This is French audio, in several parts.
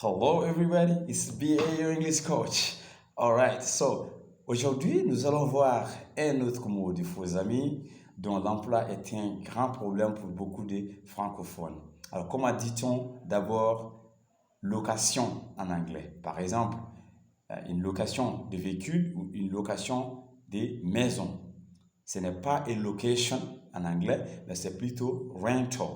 Hello everybody, it's BA your English coach. Alright, so aujourd'hui nous allons voir un autre mot de faux amis dont l'emploi est un grand problème pour beaucoup de francophones. Alors comment dit-on d'abord location en anglais? Par exemple, une location de véhicule ou une location de maison. Ce n'est pas a location en anglais, mais c'est plutôt rental.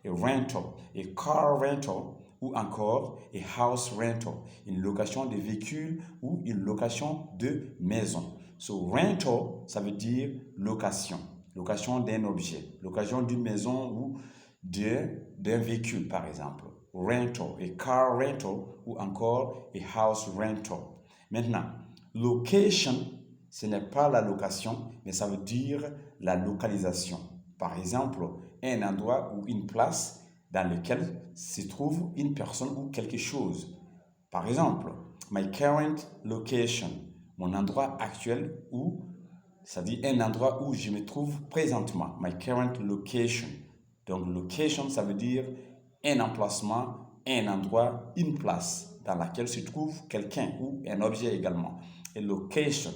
A rental, a car rental ou encore a house rental, une location de véhicule ou une location de maison. So rental, ça veut dire location, location d'un objet, location d'une maison ou d'un véhicule par exemple. Rental, a car rental ou encore a house rental. Maintenant, location, ce n'est pas la location, mais ça veut dire la localisation. Par exemple, un endroit ou une place dans lequel se trouve une personne ou quelque chose. Par exemple, my current location, mon endroit actuel où, c'est-à-dire un endroit où je me trouve présentement, my current location. Donc, location, ça veut dire un emplacement, un endroit, une place dans laquelle se trouve quelqu'un ou un objet également. Et location.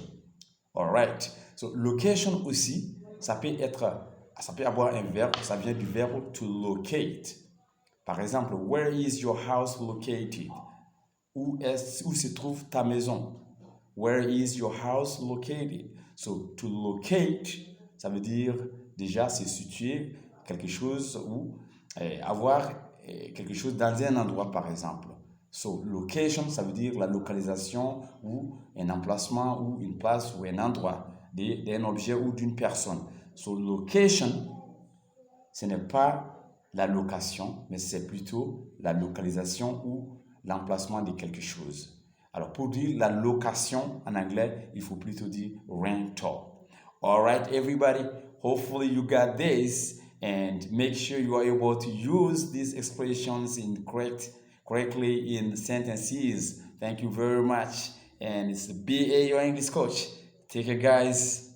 Alright. So, location aussi, ça peut avoir un verbe, ça vient du verbe to locate. Par exemple, where is your house located? Où se trouve ta maison? Where is your house located? So, to locate, ça veut dire déjà se situer quelque chose ou avoir quelque chose dans un endroit, par exemple. So, location, ça veut dire la localisation ou un emplacement ou une place ou un endroit d'un objet ou d'une personne. So, location, ce n'est pas la location, mais c'est plutôt la localisation ou l'emplacement de quelque chose. Alors, pour dire la location en anglais, il faut plutôt dire rental. All right, everybody, hopefully you got this and make sure you are able to use these expressions correctly in sentences. Thank you very much. And it's BA, your English coach. Take care, guys.